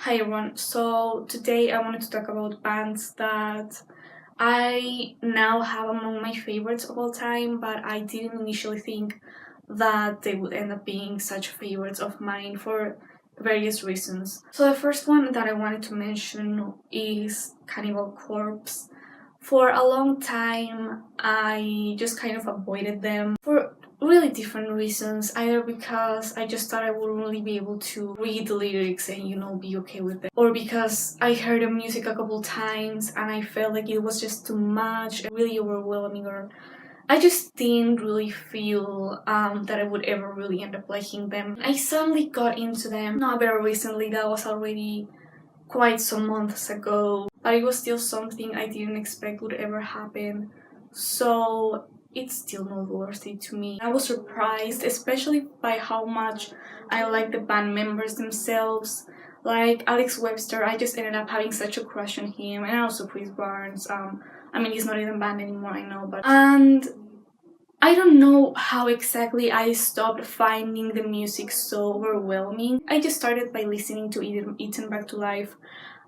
Hi everyone, so today I wanted to talk about bands that I now have among my favorites of all time, but I didn't initially think that they would end up being such favorites of mine for various reasons. So the first one that I wanted to mention is Cannibal Corpse. For a long time, I just kind of avoided them for really different reasons, either because I just thought I wouldn't really be able to read the lyrics and be okay with it, or because I heard the music a couple times and I felt like it was just too much and really overwhelming, or I just didn't really feel that I would ever really end up liking them. I suddenly got into them not very recently. That was already quite some months ago, but it was still something I didn't expect would ever happen, so it's still noteworthy to me. I was surprised, especially by how much I like the band members themselves. Like Alex Webster, I just ended up having such a crush on him, and also Chris Barnes. He's not in the band anymore, I know, but I don't know how exactly I stopped finding the music so overwhelming. I just started by listening to Eaten Back to Life,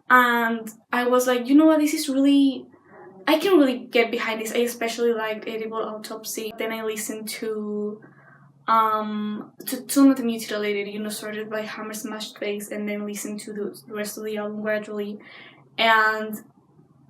and I was like, you know what, this is really, I can really get behind this. I especially liked Edible Autopsy. Then I listened to Tomb of the Mutilated, started by Hammer Smashed Face, and then listened to the rest of the album gradually. And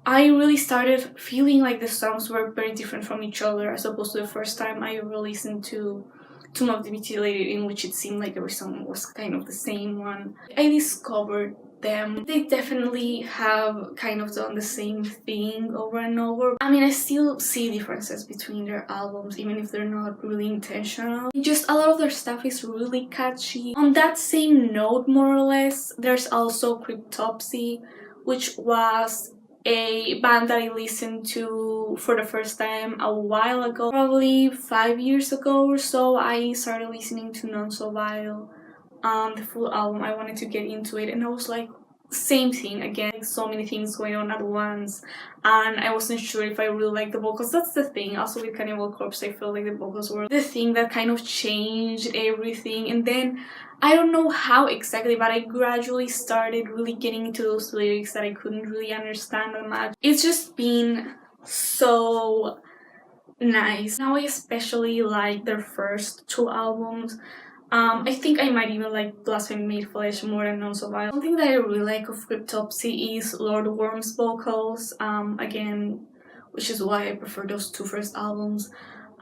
I really started feeling like the songs were very different from each other, as opposed to the first time I ever listened to Tomb of the Mutilated, in which it seemed like every song was kind of the same one. I discovered them. They definitely have kind of done the same thing over and over. I still see differences between their albums, even if they're not really intentional. Just a lot of their stuff is really catchy. On that same note, more or less, there's also Cryptopsy, which was a band that I listened to for the first time a while ago, probably 5 years ago or so. I started listening to Non So Vile, the full album. I wanted to get into it, and I was like, same thing again, like so many things going on at once, and I wasn't sure if I really liked the vocals. That's the thing. Also with Cannibal Corpse, I felt like the vocals were the thing that kind of changed everything, and then I don't know how exactly, but I gradually started really getting into those lyrics that I couldn't really understand that much. It's just been so nice. Now I especially like their first two albums. I think I might even like Blasphemy Made Flesh more than Non So Vile. Something that I really like of Cryptopsy is Lord Worm's vocals, again, which is why I prefer those two first albums.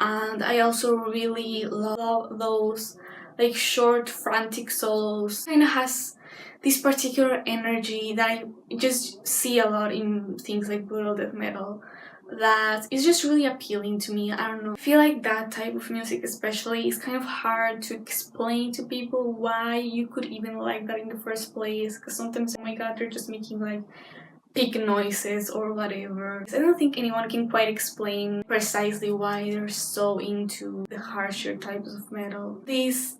And I also really love those like short frantic solos. Kind of has this particular energy that I just see a lot in things like brutal death metal that is just really appealing to me. I don't know. I feel like that type of music especially is kind of hard to explain to people why you could even like that in the first place, because sometimes, oh my god, they're just making like big noises or whatever. I don't think anyone can quite explain precisely why they're so into the harsher types of metal. This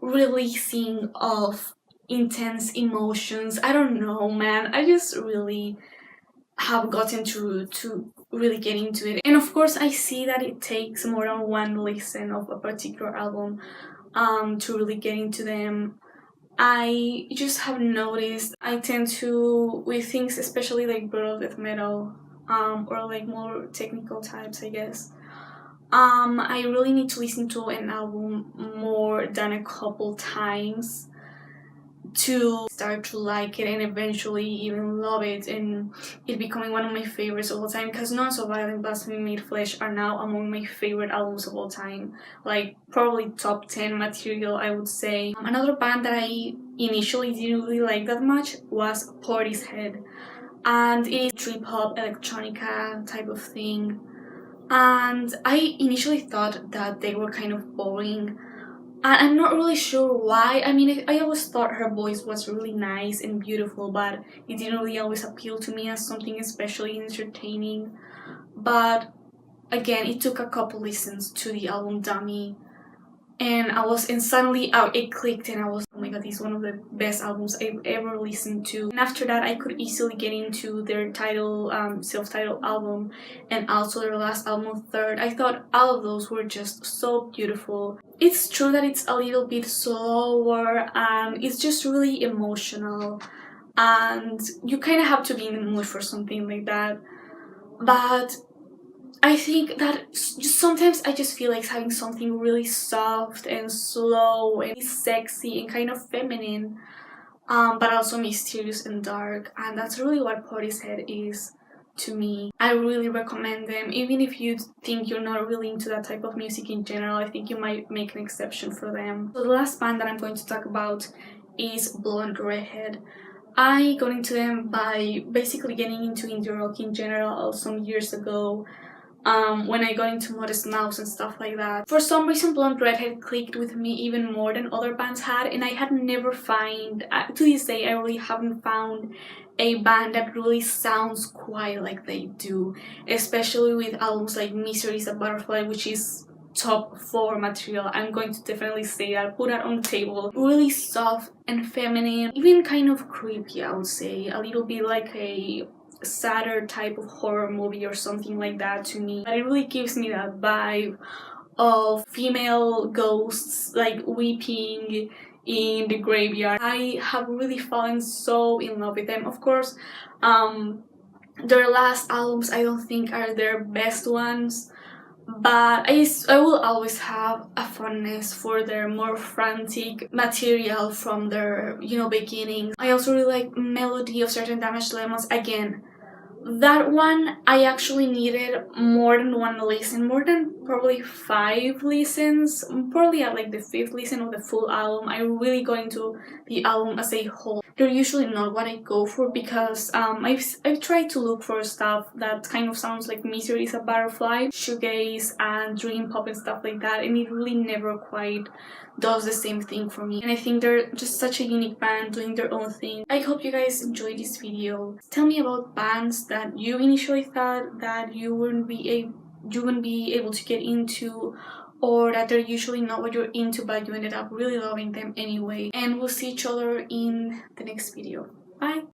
releasing of intense emotions, I don't know, man. I just really have gotten to really get into it. And of course, I see that it takes more than one listen of a particular album to really get into them. I just have noticed I tend to, with things especially like brutal death metal, or like more technical types, I guess, I really need to listen to an album more than a couple times to start to like it and eventually even love it and it becoming one of my favorites of all time, because Non So Vile and Blasphemy Made Flesh are now among my favorite albums of all time, like probably top 10 material, I would say. Another band that I initially didn't really like that much was Portishead, and it is trip hop electronica type of thing, and I initially thought that they were kind of boring. I'm not really sure why. I always thought her voice was really nice and beautiful, but it didn't really always appeal to me as something especially entertaining. But again, it took a couple listens to the album Dummy, and suddenly it clicked, and I was, oh my god, this is one of the best albums I've ever listened to. And after that, I could easily get into their self-titled album, and also their last album, Third. I thought all of those were just so beautiful. It's true that it's a little bit slower, and it's just really emotional. and you kind of have to be in the mood for something like that. But I think that just sometimes I just feel like having something really soft and slow and sexy and kind of feminine, but also mysterious and dark, and that's really what Portishead is to me. I really recommend them. Even if you think you're not really into that type of music in general, I think you might make an exception for them. So the last band that I'm going to talk about is Blonde Redhead. I got into them by basically getting into indie rock in general some years ago, when I got into Modest Mouse and stuff like that. For some reason, Blonde Redhead clicked with me even more than other bands had, and I had never to this day, I really haven't found a band that really sounds quite like they do, especially with albums like Misery is a Butterfly, which is top 4 material. I'm going to definitely say that, put that on the table. Really soft and feminine, even kind of creepy, I would say. A little bit like a sadder type of horror movie or something like that to me. But it really gives me that vibe of female ghosts like weeping in the graveyard. I have really fallen so in love with them. Of course, their last albums I don't think are their best ones, but I will always have a fondness for their more frantic material from their, beginnings. I also really like Melody of Certain Damaged Lemons. Again, that one I actually needed more than one listen, more than probably 5 listens, probably at like the 5th listen of the full album. I really got into the album as a whole. They're usually not what I go for because I've tried to look for stuff that kind of sounds like Misery is a Butterfly, shoegaze and dream pop and stuff like that, and it really never quite does the same thing for me. And I think they're just such a unique band doing their own thing. I hope you guys enjoyed this video. Tell me about bands that you initially thought that you wouldn't be able to get into, or that they're usually not what you're into but you ended up really loving them anyway. And we'll see each other in the next video. Bye!